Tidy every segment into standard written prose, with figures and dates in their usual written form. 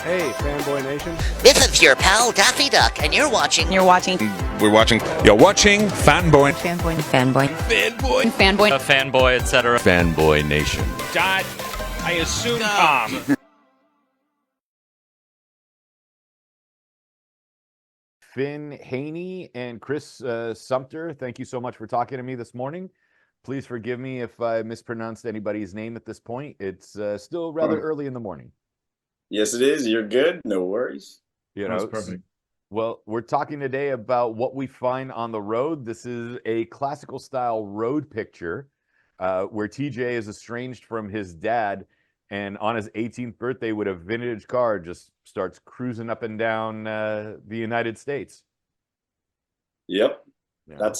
Hey, Fanboy Nation. This is your pal Daffy Duck, and you're watching. You're watching. We're watching. You're watching Fanboy. Fanboy. Fanboy. Fanboy. Fanboy. A fanboy, etc. Fanboy Nation. Dot, I assume Tom. Finn Haney and Chris Sumpter, thank you so much for talking to me this morning. Please forgive me if I mispronounced anybody's name at this point. It's still rather early in the morning. Yes, it is. You're good. No worries. You know, That's perfect. Well, we're talking today about what we find on the road. This is a classical style road picture where TJ is estranged from his dad, and on his 18th birthday with a vintage car just starts cruising up and down the United States. Yep. Yeah. That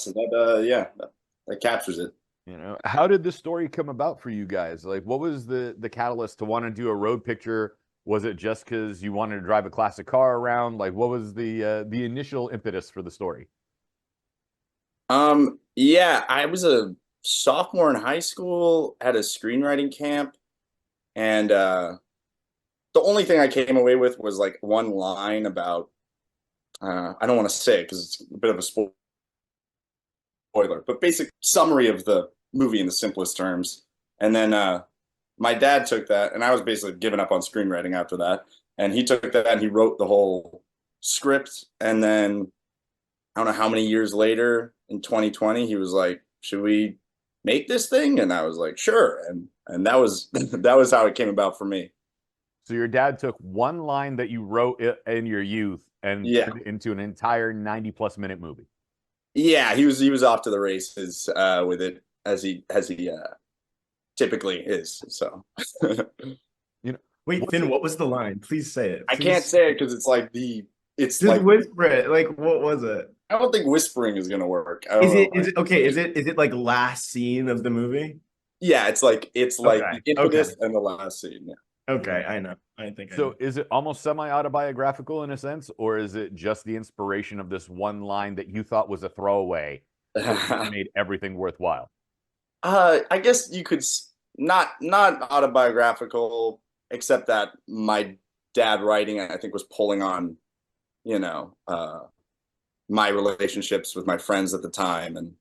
captures it. You know, how did this story come about for you guys? Like, what was the catalyst to want to do a road picture? Was it just because you wanted to drive a classic car around? Like, what was the initial impetus for the story? Yeah, I was a sophomore in high school at a screenwriting camp, and the only thing I came away with was like one line about I don't want to say it because it's a bit of a spoiler, but basic summary of the movie in the simplest terms. And then my dad took that, and I was basically giving up on screenwriting after that. And he took that and he wrote the whole script. And then I don't know how many years later in 2020, he was like, "Should we make this thing?" And I was like, "Sure." And that was that was how it came about for me. So your dad took one line that you wrote in your youth and turned it into an entire 90+ minute movie. Yeah, he was off to the races with it as he typically is. So, you know, wait, Finn, what was the line? Please say it. Please. I can't say it because it's Just like whisper it. Like, what was it? I don't think whispering is gonna work. Is it like last scene of the movie? Yeah, it's like the impetus and the last scene. Yeah. Okay, I know. I think so. Is it almost semi-autobiographical in a sense, or is it just the inspiration of this one line that you thought was a throwaway that made everything worthwhile? I guess you could not autobiographical, except that my dad writing, I think, was pulling on, my relationships with my friends at the time, and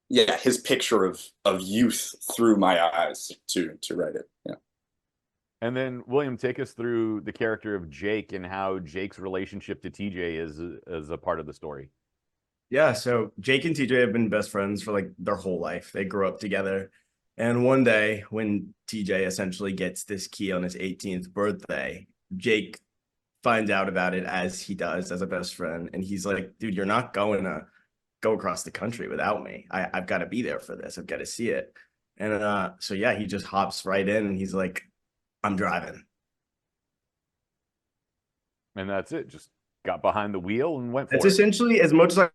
his picture of youth through my eyes to write it. Yeah. And then, William, take us through the character of Jake and how Jake's relationship to TJ is a part of the story. Yeah, so Jake and TJ have been best friends for like their whole life. They grew up together. And one day when TJ essentially gets this key on his 18th birthday, Jake finds out about it as he does as a best friend. And he's like, "Dude, you're not going to go across the country without me. I've got to be there for this. I've got to see it." And so, yeah, he just hops right in and he's like, "I'm driving." And that's it. Just got behind the wheel and went for it. It's essentially as much as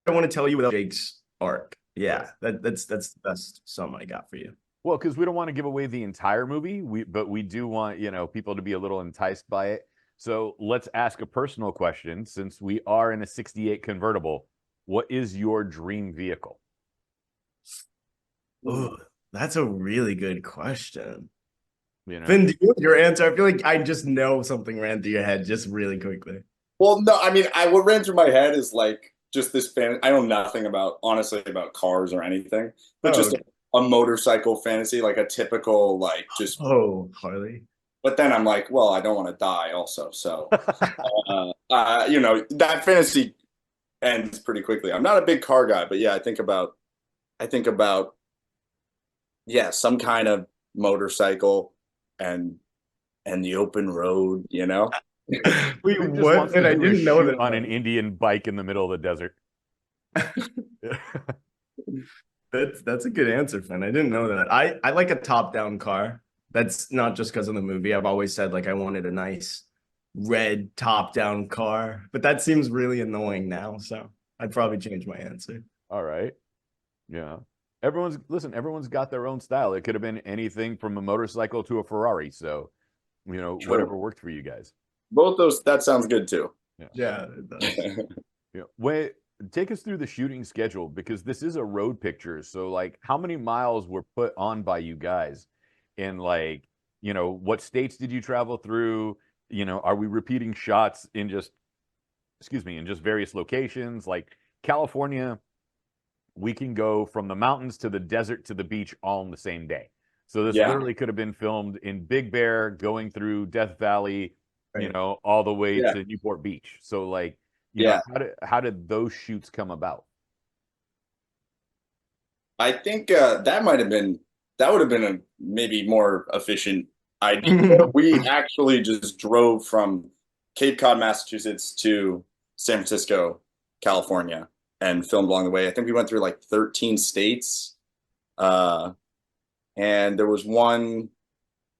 I want to tell you without Jake's arc. Yeah, that's the best sum I got for you. Well, because we don't want to give away the entire movie, but we do want, people to be a little enticed by it. So let's ask a personal question. Since we are in a 68 convertible, what is your dream vehicle? Ooh, that's a really good question. Finn, do you have your answer? I feel like I just know something ran through your head just really quickly. Well, no, I mean, what ran through my head is like just this fan. I know nothing honestly about cars or anything, but a motorcycle fantasy, like a typical Harley. But then I'm like, well, I don't want to die also, so that fantasy ends pretty quickly. I'm not a big car guy, but yeah, I think about some kind of motorcycle and the open road, Wait, what? And I didn't know that on an Indian bike in the middle of the desert. That's a good answer, Finn. I didn't know that. I like a top-down car. That's not just because of the movie. I've always said like I wanted a nice red top-down car, but that seems really annoying now. So I'd probably change my answer. All right. Yeah. Everyone's got their own style. It could have been anything from a motorcycle to a Ferrari. So, whatever worked for you guys. Both those, that sounds good too. Yeah, it does. Yeah. Take us through the shooting schedule, because this is a road picture. So, like, how many miles were put on by you guys in like You know, what states did you travel through? You know, are we repeating shots in just, excuse me, in just various locations? Like California, we can go from the mountains to the desert to the beach all in the same day. So this Yeah. literally could have been filmed in Big Bear, going through Death Valley, you Right. know, all the way Yeah. to Newport Beach. So like, you know, Yeah. how did those shoots come about? I think that would have been a maybe more efficient idea. We actually just drove from Cape Cod, Massachusetts to San Francisco, California, and filmed along the way. I think we went through like 13 states. And there was one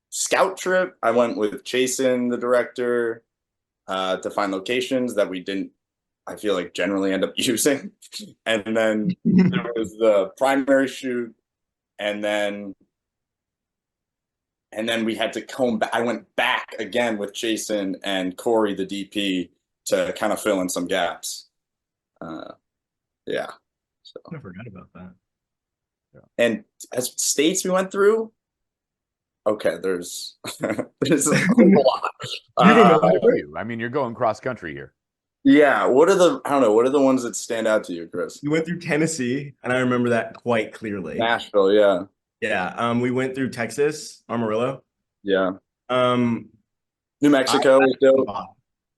scout trip. I went with Chasen, the director, to find locations that we didn't, I feel like, generally end up using. And then there was the primary shoot, and then we had to comb back. I went back again with Jason and Corey, the DP, to kind of fill in some gaps. Yeah. So. I forgot about that. And as states we went through, okay, there's there's a lot. I mean, you're going cross country here. Yeah. What are the ones that stand out to you, Chris? We went through Tennessee, and I remember that quite clearly. Nashville, yeah. Yeah. We went through Texas, Amarillo. Yeah. Um, New Mexico was dope.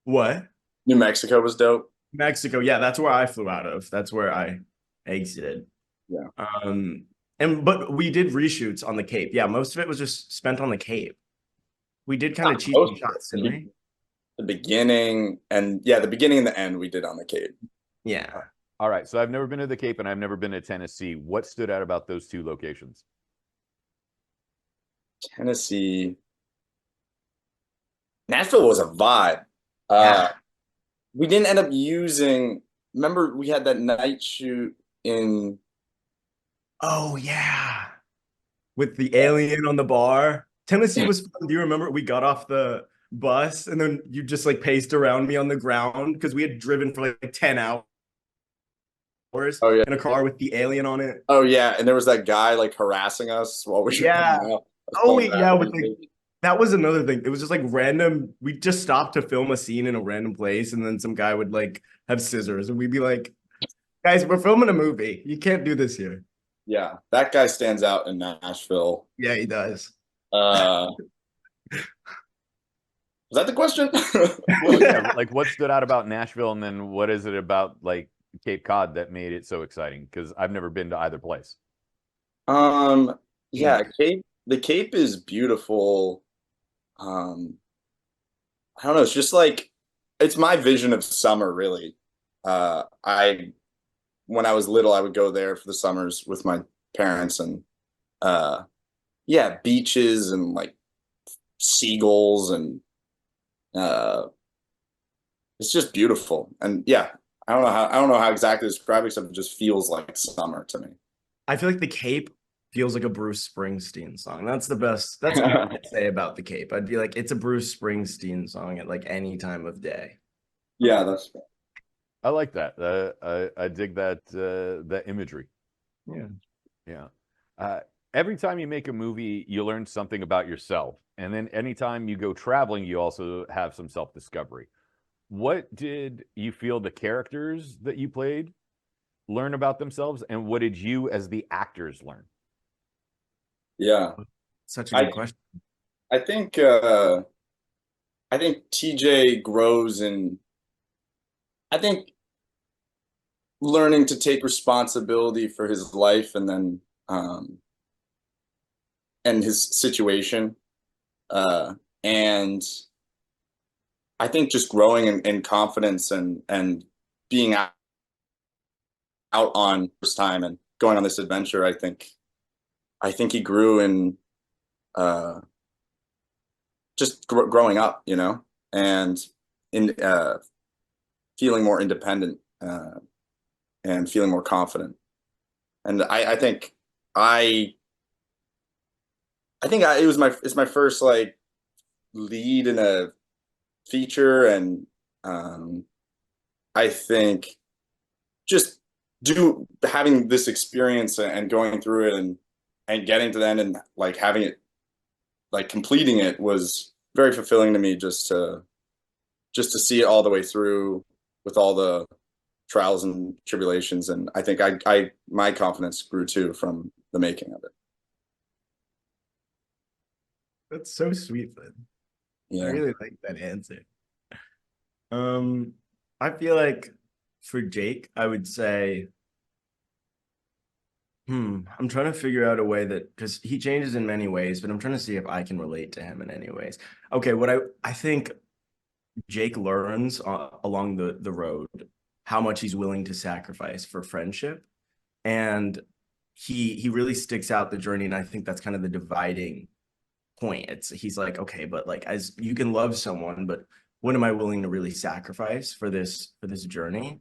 What? New Mexico was dope. Mexico. Yeah, that's where I flew out of. That's where I exited. Yeah. But we did reshoots on the Cape. Yeah, most of it was just spent on the Cape. We did kind of cheat some shots, didn't we? The beginning and the end we did on the Cape. Yeah. All right. So I've never been to the Cape and I've never been to Tennessee. What stood out about those two locations? Tennessee. Nashville was a vibe. Yeah. We didn't end up using, remember we had that night shoot in. Oh, yeah. With the alien on the bar. Tennessee was fun. Do you remember? We got off the bus and then you just like paced around me on the ground because we had driven for like 10 hours in a car with the alien on it. Oh, yeah. And there was that guy like harassing us while we were Yeah. Oh, yeah. That was another thing. It was just like random. We just stopped to film a scene in a random place, and then some guy would like have scissors, and we'd be like, "Guys, we're filming a movie. You can't do this here." Yeah, that guy stands out in Nashville. Yeah, he does. Was that the question? Well, yeah, like what stood out about Nashville, and then what is it about like Cape Cod that made it so exciting? Because I've never been to either place. Yeah, the Cape is beautiful. I don't know. It's just like, it's my vision of summer, really. When I was little, I would go there for the summers with my parents, and beaches and like seagulls, and it's just beautiful. And yeah, I don't know how exactly to describe it, except it just feels like summer to me. I feel like the Cape feels like a Bruce Springsteen song. That's what I'd say about the Cape. I'd be like, it's a Bruce Springsteen song at like any time of day. Yeah, that's fair. I like that. I dig that imagery. Yeah. Every time you make a movie, you learn something about yourself, and then anytime you go traveling, you also have some self-discovery. What did you feel the characters that you played learn about themselves, and what did you as the actors learn? Yeah, such a good question. I think TJ grows in, I think, learning to take responsibility for his life, and then and his situation, and I think just growing in confidence, and being out on first time and going on this adventure. I think he grew in just growing up, and in feeling more independent, and feeling more confident. And I think it's my first like lead in a feature, and I think just having this experience and going through it, and getting to the end, and like having it like completing it was very fulfilling to me, just to see it all the way through with all the trials and tribulations. And I think my confidence grew too from the making of it. That's so sweet, Lynn. Yeah. I really like that answer. I feel like for Jake, I would say, I'm trying to figure out a way that, because he changes in many ways, but I'm trying to see if I can relate to him in any ways. Okay, what I think Jake learns along the road how much he's willing to sacrifice for friendship, and he really sticks out the journey, and I think that's kind of the dividing point. He's like, okay, but like, as you can love someone, but what am I willing to really sacrifice for this journey?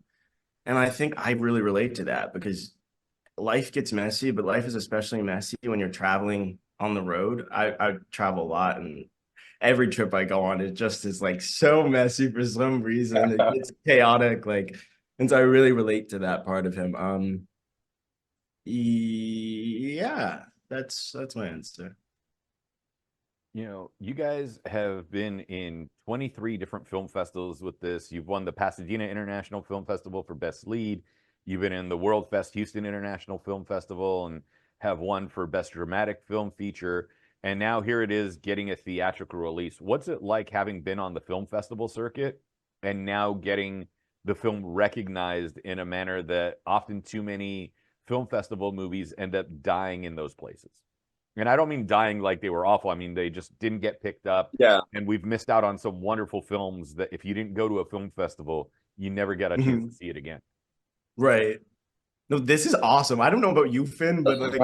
And I think I really relate to that, because life gets messy, but life is especially messy when you're traveling on the road. I travel a lot, and every trip I go on, it just is like so messy for some reason. It's chaotic, like, and so I really relate to that part of him. Yeah, that's my answer. You know, you guys have been in 23 different film festivals with this. You've won the Pasadena International Film Festival for Best Lead. You've been in the World Fest Houston International Film Festival and have won for Best Dramatic Film Feature. And now here it is getting a theatrical release. What's it like having been on the film festival circuit and now getting the film recognized in a manner that often too many film festival movies end up dying in those places? And I don't mean dying like they were awful. I mean, they just didn't get picked up. Yeah. And we've missed out on some wonderful films that if you didn't go to a film festival, you never got a chance to see it again. Right. No, this is awesome. I don't know about you, Finn, but like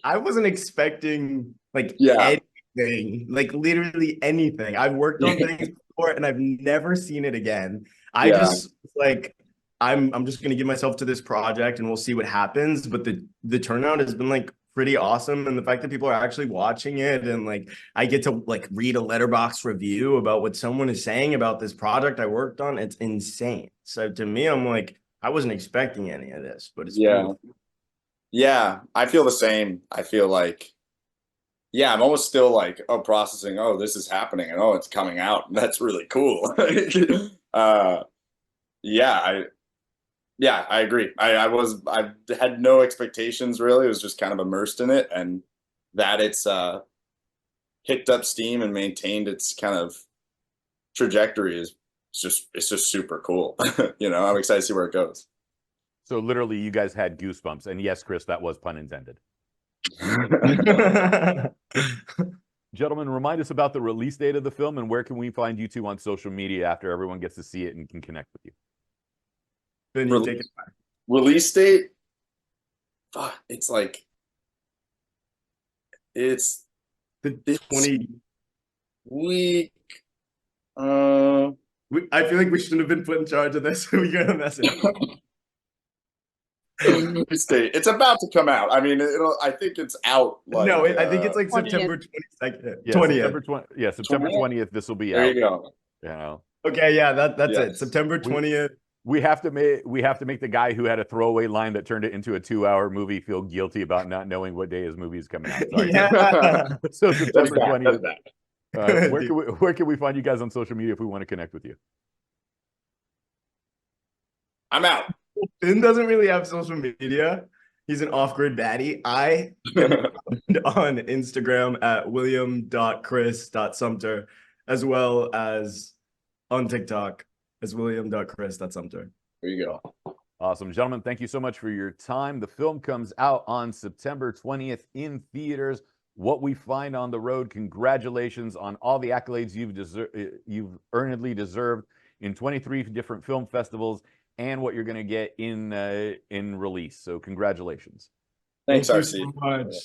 I wasn't expecting like anything, like literally anything. I've worked on things before and I've never seen it again. I just like I'm just gonna give myself to this project and we'll see what happens. But the turnout has been like pretty awesome, and the fact that people are actually watching it, and like I get to like read a Letterboxd review about what someone is saying about this project I worked on, it's insane. So to me, I'm like, I wasn't expecting any of this, but it's beautiful. Yeah, I feel the same. I feel like, yeah, I'm almost still like, processing, this is happening, and it's coming out. That's really cool. I agree. I had no expectations really. It was just kind of immersed in it, and that it's picked up steam and maintained its kind of trajectory is it's just super cool. You know, I'm excited to see where it goes. So literally you guys had goosebumps. And yes, Chris, that was pun intended. Gentlemen, remind us about the release date of the film and where can we find you two on social media after everyone gets to see it and can connect with you. Then you take it back. Release date? It's like, it's the 20 week. I feel like we shouldn't have been put in charge of this. We got a message. It's about to come out. I mean, I think it's out. Like, no, I think it's like 20th. September 22nd. Yeah, 20th. September 20th. This will be there out. There you go. You know. Okay, yeah, that's it. September 20th. We have to make the guy who had a throwaway line that turned it into a 2-hour movie feel guilty about not knowing what day his movie is coming out. Sorry. Yeah. So September 20th. Where can we find you guys on social media if we want to connect with you? I'm out. Finn doesn't really have social media. He's an off-grid baddie. I am on Instagram at william.chris.sumpter, as well as on TikTok as william.chris.sumpter. There you go. Awesome. Gentlemen, thank you so much for your time. The film comes out on September 20th in theaters. What We Find on the Road. Congratulations on all the accolades you've earnedly deserved in 23 different film festivals and what you're going to get in release. So congratulations. Thanks, Thank RC. you so much.